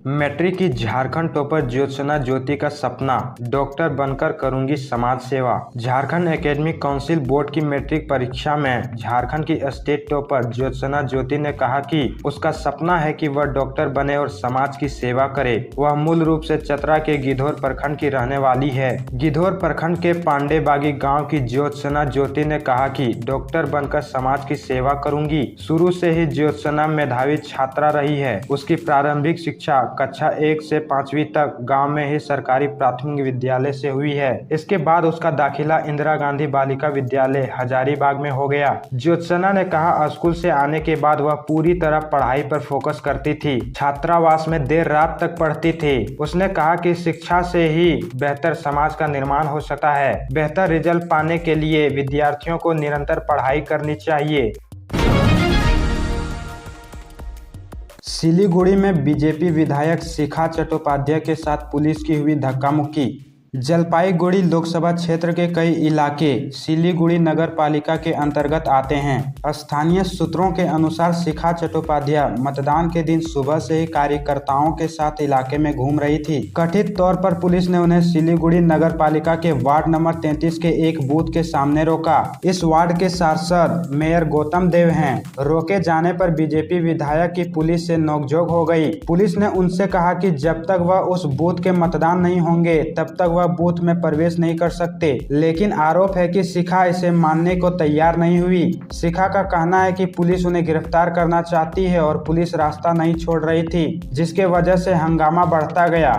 Matric की Jharkhand topper Jyotsna ज्योति का सपना, डॉक्टर बनकर करूंगी समाज सेवा। झारखंड एकेडमिक काउंसिल बोर्ड की मैट्रिक परीक्षा में झारखंड की स्टेट टॉपर ज्योत्सना ज्योति ने कहा कि उसका सपना है कि वह डॉक्टर बने और समाज की सेवा करे। वह मूल रूप से चतरा के गिद्धौर प्रखंड की रहने वाली है। गिद्धौर प्रखंड के पांडेबागी गाँव की ज्योत्सना ज्योति ने कहा कि डॉक्टर बनकर समाज की सेवा करूंगी। शुरू से ही ज्योत्सना मेधावी छात्रा रही है। उसकी प्रारंभिक शिक्षा कक्षा 1 से 5वीं तक गांव में ही सरकारी प्राथमिक विद्यालय से हुई है। इसके बाद उसका दाखिला इंदिरा गांधी बालिका विद्यालय हजारीबाग में हो गया। ज्योत्सना ने कहा, स्कूल से आने के बाद वह पूरी तरह पढ़ाई पर फोकस करती थी। छात्रावास में देर रात तक पढ़ती थी। उसने कहा कि शिक्षा से ही बेहतर समाज का निर्माण हो सकता है। बेहतर रिजल्ट पाने के लिए विद्यार्थियों को निरंतर पढ़ाई करनी चाहिए। सिलीगुड़ी में बीजेपी विधायक शिखा चट्टोपाध्याय के साथ पुलिस की हुई धक्का मुक्की। जलपाईगुड़ी लोकसभा क्षेत्र के कई इलाके सिलीगुड़ी नगर पालिका के अंतर्गत आते हैं। स्थानीय सूत्रों के अनुसार शिखा चट्टोपाध्याय मतदान के दिन सुबह से ही कार्यकर्ताओं के साथ इलाके में घूम रही थी। कथित तौर पर पुलिस ने उन्हें सिलीगुड़ी नगर पालिका के वार्ड नंबर 33 के एक बूथ के सामने रोका। इस वार्ड के सांसद मेयर गौतम देव हैं। रोके जाने पर बीजेपी विधायक की पुलिस से नोकझोंक हो गई। पुलिस ने उनसे कहा कि जब तक वह उस बूथ के मतदान नहीं होंगे तब तक वह बूथ में प्रवेश नहीं कर सकते। लेकिन आरोप है कि शिखा इसे मानने को तैयार नहीं हुई। शिखा का कहना है कि पुलिस उन्हें गिरफ्तार करना चाहती है और पुलिस रास्ता नहीं छोड़ रही थी, जिसके वजह से हंगामा बढ़ता गया।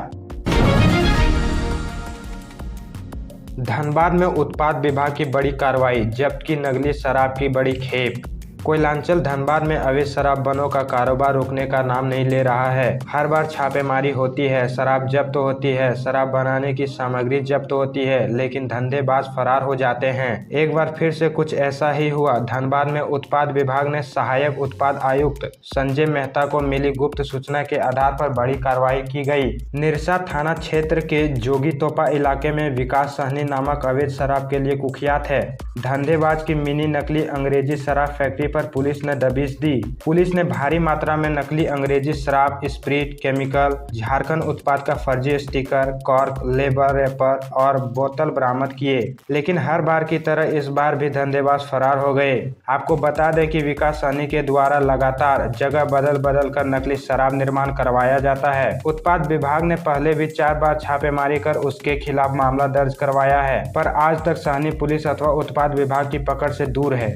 धनबाद में उत्पाद विभाग की बड़ी कार्रवाई, जब्त की नकली शराब की बड़ी खेप। कोयलांचल धनबाद में अवैध शराब बनों का कारोबार रुकने का नाम नहीं ले रहा है। हर बार छापेमारी होती है, शराब जब्त होती है, शराब बनाने की सामग्री जब्त होती है, लेकिन धंधेबाज फरार हो जाते हैं। एक बार फिर से कुछ ऐसा ही हुआ। धनबाद में उत्पाद विभाग ने सहायक उत्पाद आयुक्त संजय मेहता को मिली गुप्त सूचना के आधार पर बड़ी कार्रवाई की गई। निरसा थाना क्षेत्र के जोगी तोपा इलाके में विकास सहनी नामक अवैध शराब के लिए कुख्यात है। धंधेबाज की मिनी नकली अंग्रेजी शराब फैक्ट्री पर पुलिस ने दबिश दी। पुलिस ने भारी मात्रा में नकली अंग्रेजी शराब, स्प्रिट, केमिकल, झारखंड उत्पाद का फर्जी स्टिकर, कॉर्क, लेबल, रैपर और बोतल बरामद किए। लेकिन हर बार की तरह इस बार भी धंधेबाज फरार हो गए। आपको बता दें कि विकास सहनी के द्वारा लगातार जगह बदल बदल कर नकली शराब निर्माण करवाया जाता है। उत्पाद विभाग ने पहले भी 4 बार छापेमारी कर उसके खिलाफ मामला दर्ज करवाया है, पर आज तक सहनी पुलिस अथवा उत्पाद विभाग की पकड़ से दूर है।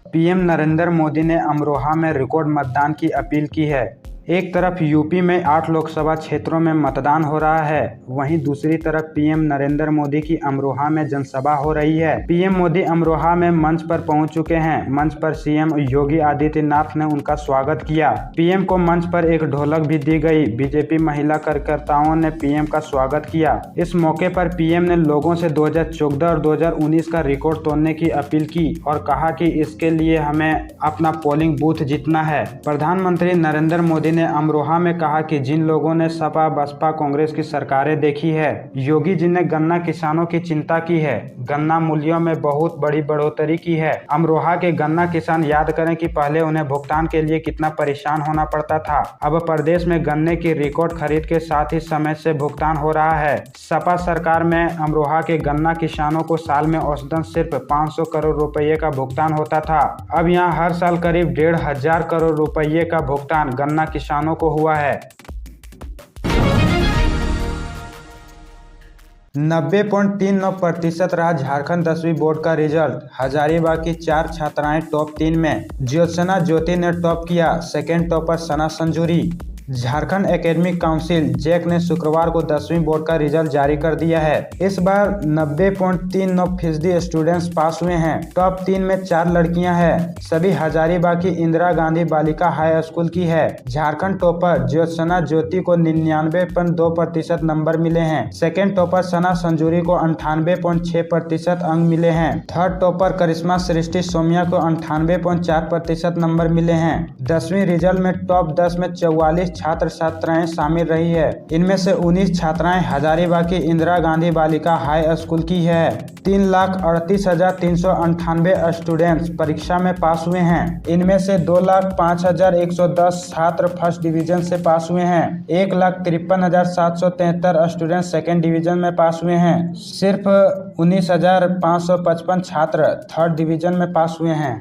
पीएम नरेंद्र मोदी ने अमरोहा में रिकॉर्ड मतदान की अपील की है। एक तरफ यूपी में 8 लोकसभा क्षेत्रों में मतदान हो रहा है, वहीं दूसरी तरफ पीएम नरेंद्र मोदी की अमरोहा में जनसभा हो रही है। पीएम मोदी अमरोहा में मंच पर पहुंच चुके हैं। मंच पर सीएम योगी आदित्यनाथ ने उनका स्वागत किया। पीएम को मंच पर एक ढोलक भी दी गई। बीजेपी महिला कार्यकर्ताओं ने पीएम का स्वागत किया। इस मौके पर पीएम ने लोगों से 2014 और 2019 का रिकॉर्ड तोड़ने की अपील की और कहा कि इसके लिए हमें अपना पोलिंग बूथ जीतना है। प्रधानमंत्री नरेंद्र मोदी ने अमरोहा में कहा कि जिन लोगों ने सपा, बसपा, कांग्रेस की सरकारें देखी है, योगी जी ने गन्ना किसानों की चिंता की है। गन्ना मूल्यों में बहुत बड़ी बढ़ोतरी की है। अमरोहा के गन्ना किसान याद करें कि पहले उन्हें भुगतान के लिए कितना परेशान होना पड़ता था। अब प्रदेश में गन्ने की रिकॉर्ड खरीद के साथ ही समय से भुगतान हो रहा है। सपा सरकार में अमरोहा के गन्ना किसानों को साल में औसतन सिर्फ 500 करोड़ रुपये का भुगतान होता था। अब यहाँ हर साल करीब 1,500 करोड़ रुपये का भुगतान गन्ना किसानों को हुआ है। 90.39% रहा झारखंड 10वीं बोर्ड का रिजल्ट। हजारीबाग की 4 छात्राएं टॉप 3 में। ज्योत्सना ज्योति ने टॉप किया। सेकेंड टॉपर सना संजूरी। झारखंड एकेडमिक काउंसिल जैक ने शुक्रवार को 10वीं बोर्ड का रिजल्ट जारी कर दिया है। इस बार 90.39% स्टूडेंट्स पास हुए हैं। टॉप 3 में 4 लड़कियां हैं। सभी हजारीबाग की इंदिरा गांधी बालिका हाई स्कूल की है। झारखंड टॉपर ज्योत्सना ज्योति को 99.2% नंबर मिले हैं। सेकेंड टॉपर सना संजूरी को 98.6% अंक मिले हैं। थर्ड टॉपर करिश्मा सृष्टि सोमिया को 98.4% नंबर मिले हैं। 10वीं रिजल्ट में टॉप 10 में 44 छात्र छात्राएं शामिल रही है। इनमें से 19 छात्राएं हजारीबाग की इंदिरा गांधी बालिका हाई स्कूल की है। 3,38,398 स्टूडेंट्स परीक्षा में पास हुए हैं। इनमें से 2,05,110 छात्र फर्स्ट डिवीजन से पास हुए हैं। 1,53,773 स्टूडेंट सेकेंड डिवीजन में पास हुए हैं। सिर्फ 19,555 छात्र थर्ड डिवीजन में पास हुए हैं।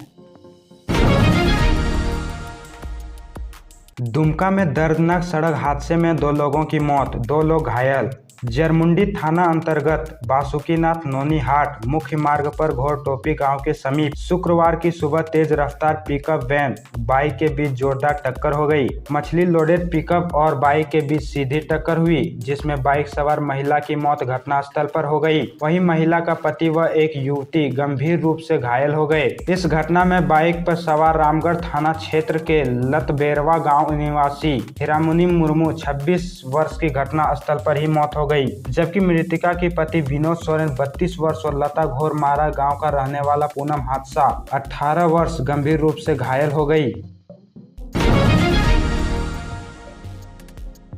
दुमका में दर्दनाक सड़क हादसे में 2 लोगों की मौत, 2 लोग घायल। जरमुंडी थाना अंतर्गत बासुकीनाथ नोनीहाट मुख्य मार्ग पर घोर टोपी गांव के समीप शुक्रवार की सुबह तेज रफ्तार पिकअप वैन बाइक के बीच जोरदार टक्कर हो गई। मछली लोडेड पिकअप और बाइक के बीच सीधी टक्कर हुई, जिसमें बाइक सवार महिला की मौत घटनास्थल पर हो गई। वहीं महिला का पति व एक युवती गंभीर रूप से घायल हो गए। इस घटना में बाइक पर सवार रामगढ़ थाना क्षेत्र के लतबेरवा गाँव निवासी हीरामुनि मुर्मू 26 वर्ष की घटना स्थल पर ही मौत हो गई, जबकि मृतका के पति विनोद सोरेन 32 वर्ष और लता घोरमारा गांव का रहने वाला पूनम हादसा 18 वर्ष गंभीर रूप से घायल हो गई।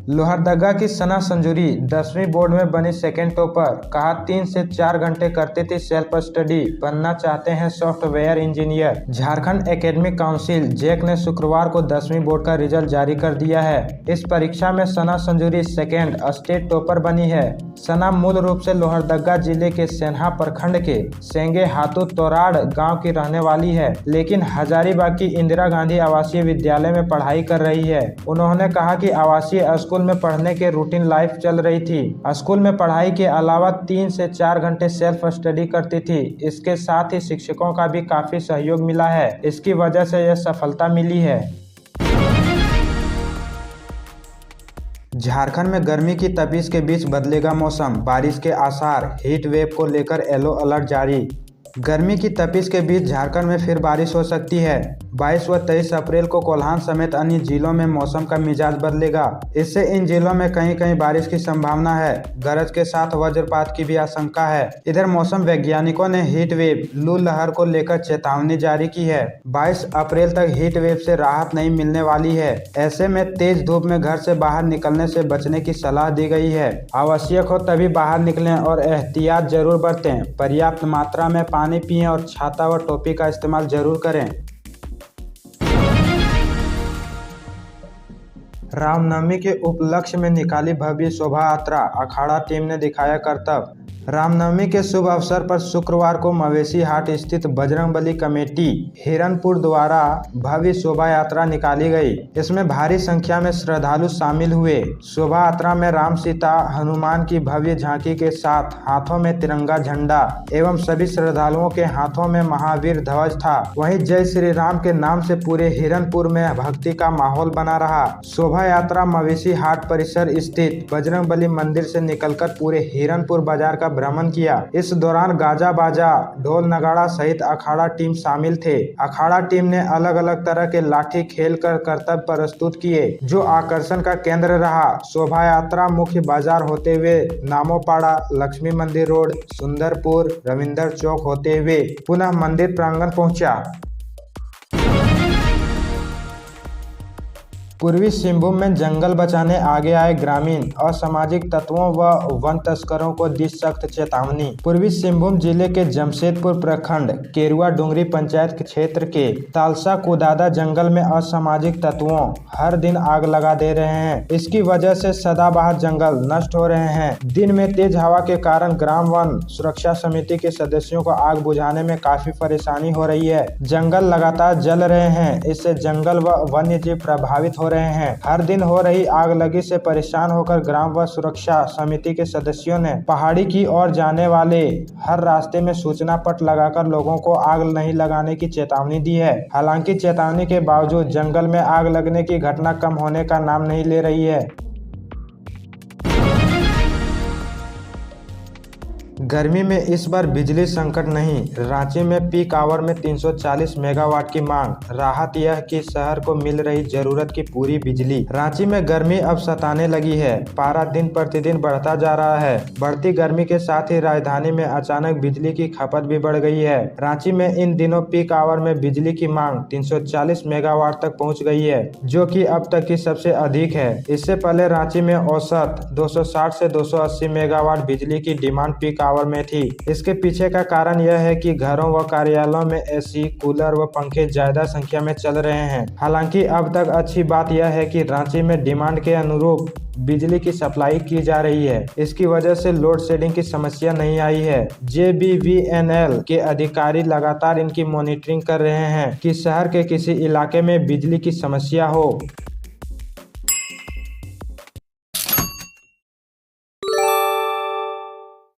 लोहरदगा की सना संजूरी 10वीं बोर्ड में बनी सेकेंड टॉपर। कहा 3 से 4 घंटे करती थी सेल्फ स्टडी, बनना चाहते हैं software engineer. Jharkhand academic council JAC ने शुक्रवार को 10वीं बोर्ड का रिजल्ट जारी कर दिया है। इस परीक्षा में सना संजूरी सेकेंड स्टेट टॉपर बनी है। सना मूल रूप से लोहरदगा जिले के सेन्हा प्रखंड के सेंगे हाथू तोराड़ गाँव की रहने वाली है, लेकिन हजारीबाग की इंदिरा गांधी आवासीय विद्यालय में पढ़ाई कर रही है। उन्होंने कहा कि आवासीय स्कूल में पढ़ने के रूटीन लाइफ चल रही थी। स्कूल में पढ़ाई के अलावा 3 से 4 घंटे सेल्फ स्टडी करती थी। इसके साथ ही शिक्षकों का भी काफी सहयोग मिला है। इसकी वजह से यह सफलता मिली है। झारखंड में गर्मी की तपिश के बीच बदलेगा मौसम, बारिश के आसार। हीट वेव को लेकर येलो अलर्ट जारी। गर्मी की तपिश के बीच झारखंड में फिर बारिश हो सकती है। 22 व 23 अप्रैल को कोल्हान समेत अन्य जिलों में मौसम का मिजाज बदलेगा। इससे इन जिलों में कहीं कहीं बारिश की संभावना है। गरज के साथ वज्रपात की भी आशंका है। इधर मौसम वैज्ञानिकों ने हीट वेव लू लहर को लेकर चेतावनी जारी की है। 22 अप्रैल तक हीट वेव से राहत नहीं मिलने वाली है। ऐसे में तेज धूप में घर से बाहर निकलने से बचने की सलाह दी गई है। आवश्यक हो तभी बाहर निकलें और एहतियात जरूर बरतें। पर्याप्त मात्रा में पानी पिएं और छाता व टोपी का इस्तेमाल जरूर करें। रामनवमी के उपलक्ष्य में निकाली भव्य शोभा यात्रा, अखाड़ा टीम ने दिखाया करतब। रामनवमी के शुभ अवसर पर शुक्रवार को मवेशी हाट स्थित बजरंगबली कमेटी हिरनपुर द्वारा भव्य शोभा यात्रा निकाली गई। इसमें भारी संख्या में श्रद्धालु शामिल हुए। शोभा यात्रा में राम सीता हनुमान की भव्य झांकी के साथ हाथों में तिरंगा झंडा एवं सभी श्रद्धालुओं के हाथों में महावीर ध्वज था। वहीं जय श्री राम के नाम से पूरे हिरनपुर में भक्ति का माहौल बना रहा। शोभा यात्रा मवेशी हाट परिसर स्थित बजरंगबली मंदिर से निकलकर पूरे हिरनपुर बाजार का भ्रमण किया। इस दौरान गाजा बाजा ढोल नगाड़ा सहित अखाड़ा टीम शामिल थे। अखाड़ा टीम ने अलग अलग तरह के लाठी खेल कर करतब प्रस्तुत किए, जो आकर्षण का केंद्र रहा। शोभा यात्रा मुख्य बाजार होते हुए नामोपाड़ा, लक्ष्मी मंदिर रोड, सुंदरपुर, रविंदर चौक होते हुए पुनः मंदिर प्रांगण पहुंचा। पूर्वी सिंहभूम में जंगल बचाने आगे आए ग्रामीण, असामाजिक तत्वों व वन तस्करों को दी सख्त चेतावनी। पूर्वी सिंहभूम जिले के जमशेदपुर प्रखंड केरुआ डुंगरी पंचायत क्षेत्र के तालसा कुदादा जंगल में असामाजिक तत्वों हर दिन आग लगा दे रहे हैं। इसकी वजह से सदाबहार जंगल नष्ट हो रहे हैं। दिन में तेज हवा के कारण ग्राम वन सुरक्षा समिति के सदस्यों को आग बुझाने में काफी परेशानी हो रही है। जंगल लगातार जल रहे हैं, इससे जंगल व वन्य जीव प्रभावित हो रहे हैं। हर दिन हो रही आग लगी से परेशान होकर ग्राम व सुरक्षा समिति के सदस्यों ने पहाड़ी की ओर जाने वाले हर रास्ते में सूचना पट लगाकर लोगों को आग नहीं लगाने की चेतावनी दी है। हालांकि चेतावनी के बावजूद जंगल में आग लगने की घटना कम होने का नाम नहीं ले रही है। गर्मी में इस बार बिजली संकट नहीं, रांची में पीक आवर में 340 मेगावाट की मांग। राहत यह कि शहर को मिल रही जरूरत की पूरी बिजली। रांची में गर्मी अब सताने लगी है, पारा दिन प्रतिदिन बढ़ता जा रहा है। बढ़ती गर्मी के साथ ही राजधानी में अचानक बिजली की खपत भी बढ़ गई है। रांची में इन दिनों पीक आवर में बिजली की मांग 340 मेगावाट तक पहुँच गई है, जो कि अब तक की सबसे अधिक है। इससे पहले रांची में औसत 260 से 280 मेगावाट बिजली की डिमांड पीक आवर में थी। इसके पीछे का कारण यह है कि घरों व कार्यालयों में एसी, कूलर व पंखे ज्यादा संख्या में चल रहे हैं। हालांकि अब तक अच्छी बात यह है कि रांची में डिमांड के अनुरूप बिजली की सप्लाई की जा रही है। इसकी वजह से लोड शेडिंग की समस्या नहीं आई है। JBVNL के अधिकारी लगातार इनकी मॉनिटरिंग कर रहे हैं कि शहर के किसी इलाके में बिजली की समस्या हो।